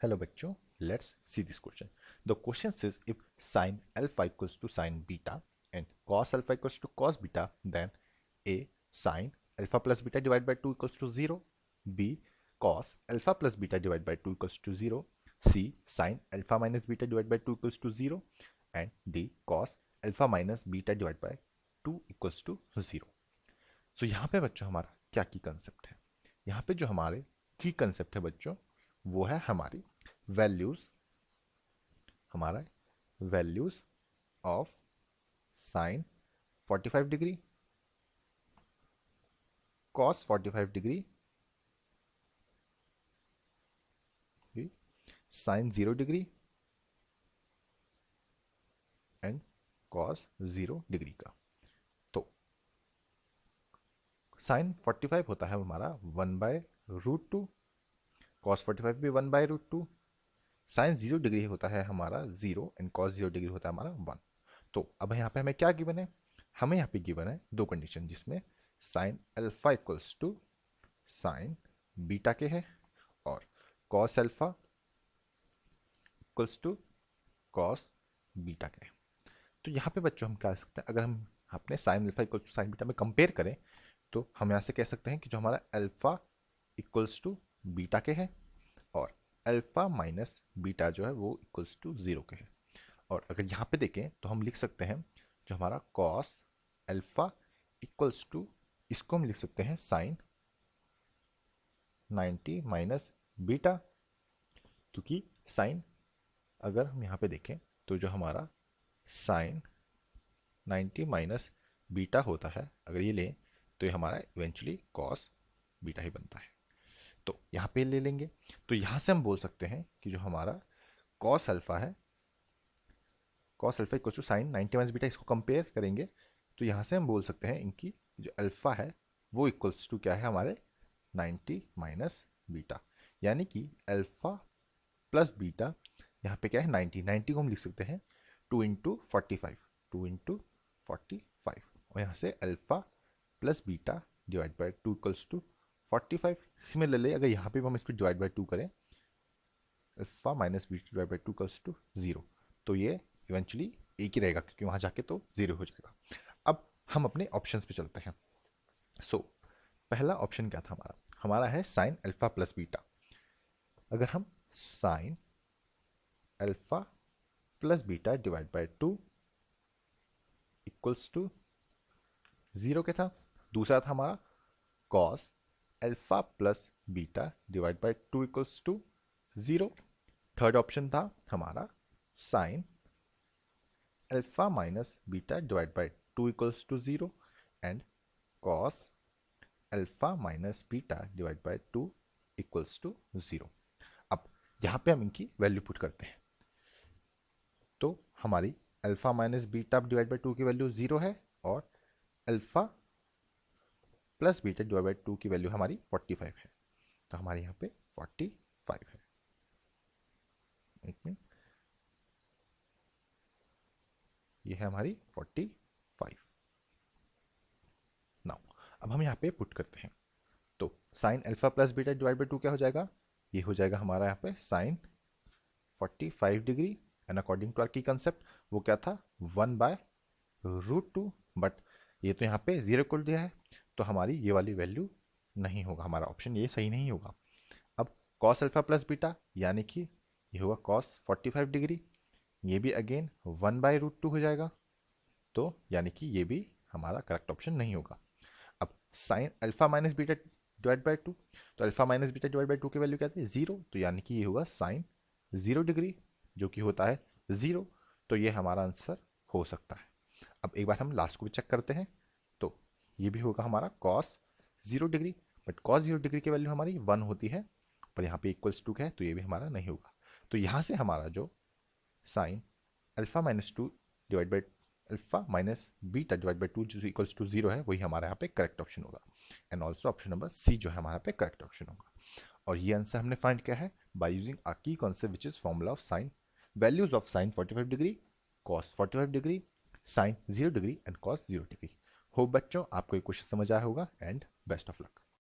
Hello bachcho, let's see this question. The question says if sine alpha equals to sine beta and cos alpha equals to cos beta, then A sine alpha plus beta divided by 2 equals to 0, B cos alpha plus beta divided by 2 equals to 0, C sine alpha minus beta divided by 2 equals to 0, and D cos alpha minus beta divided by 2 equals to 0. So यहाँ पे बच्चों हमारा क्या की concept है? यहाँ पे जो हमारे की कंसेप्ट है बच्चों वो है हमारी values of sine 45 degree, cos 45 degree, sine 0 degree and cos 0 degree का. तो साइन 45 होता है हमारा 1/√2, कॉस 45 भी 1/√2, साइन 0 डिग्री होता है हमारा 0 एंड कॉस 0 डिग्री होता है हमारा 1. तो अब यहाँ पे हमें क्या गिवन है? हमें यहाँ पे गिवन है दो कंडीशन, जिसमें sine alpha equals to sine beta के है और cos alpha equals to cos beta के. तो यहाँ पे बच्चों हम क्या कर सकते हैं? अगर हम अपने sine alpha equals to sine beta में कंपेयर करें तो हम यहाँ से कह सकते हैं कि जो हमारा अल्फा इक्वल्स टू बीटा के है और अल्फा माइनस बीटा जो है वो इक्वल्स टू 0 के है. और अगर यहाँ पे देखें तो हम लिख सकते हैं जो हमारा कॉस अल्फा इक्वल्स टू, इसको हम लिख सकते हैं साइन 90 माइनस बीटा, क्योंकि साइन अगर हम यहाँ पे देखें तो जो हमारा साइन 90 माइनस बीटा होता है, अगर ये लें तो ये हमारा इवेंचुअली कॉस बीटा ही बनता है. तो यहाँ पे ले लेंगे तो यहाँ से हम बोल सकते हैं कि जो हमारा कॉस अल्फा है, cos alpha equal to sine 90 minus beta, इसको कंपेयर करेंगे तो यहाँ से हम बोल सकते हैं इनकी जो अल्फा है वो इक्वल्स टू क्या है हमारे 90 माइनस बीटा, यानी कि अल्फा प्लस बीटा यहाँ पे क्या है 90 को हम लिख सकते हैं 2 इंटू 45, 2 इंटू 45, और यहाँ से alpha plus beta divide by 2 equals to 45. Similarly अगर यहाँ पे भी हम इसको डिवाइड बाई 2 करें, alpha minus beta divide by 2 equals to 0, तो ये इवेंचुअली एक ही रहेगा क्योंकि वहाँ जाके तो 0 हो जाएगा. अब हम अपने ऑप्शंस पे चलते हैं. सो पहला ऑप्शन क्या था हमारा है साइन अल्फा प्लस बीटा. अगर हम sine alpha plus beta divide by 2 equals to 0 के था. दूसरा था हमारा cos alpha plus beta divide by 2 equals to 0. Third option था हमारा sine alpha minus beta divide by 2 equals to 0 and cos alpha minus beta divide by 2 equals to 0. अब यहाँ पे हम इनकी वैल्यू पुट करते हैं तो हमारी alpha minus beta divide by 2 की वैल्यू 0 है और alpha plus beta divide by 2 की वैल्यू हमारी 45 है. तो हमारे यहाँ पे 45 है. एक मिनट, ये है हमारी 45. नाउ अब हम यहाँ पे पुट करते हैं तो sign alpha plus beta divide by 2 क्या हो जाएगा? ये हो जाएगा हमारा यहाँ पे sine 45 degree and according to our key concept वो क्या था 1/√2, बट ये तो यहाँ पे 0 इक्वल दिया है तो हमारी ये वाली वैल्यू नहीं होगा, हमारा ऑप्शन ये सही नहीं होगा. अब कॉस अल्फा प्लस बीटा यानी कि ये होगा कॉस 45 डिग्री, ये भी अगेन 1/√2 हो जाएगा, तो यानी कि ये भी हमारा करेक्ट ऑप्शन नहीं होगा. अब sign alpha minus beta divide by 2, तो alpha minus beta divide by 2 की वैल्यू क्या थी 0, तो यानी कि ये होगा साइन 0 डिग्री जो कि होता है 0, तो ये हमारा आंसर हो सकता है. अब एक बार हम लास्ट को भी चेक करते हैं तो ये भी होगा हमारा cos 0 degree, but cos 0 degree की वैल्यू हमारी 1 होती है, पर यहाँ पे इक्वल्स टू है तो ये भी हमारा नहीं होगा. तो यहाँ से हमारा जो sign alpha minus 2 divide by alpha minus beta divide by 2 जो इक्वल्स टू 0 है वही हमारे यहाँ पे करेक्ट ऑप्शन होगा. And also option number C जो है हमारे पे करेक्ट ऑप्शन होगा. और ये आंसर हमने फाइंड किया है bye using a key concept which is formula of sine values of sine 45 degree, cos 45 degree, sine 0 degree and cos 0 degree. Hope बच्चों आपको ये क्वेश्चन समझ आया होगा एंड बेस्ट ऑफ लक.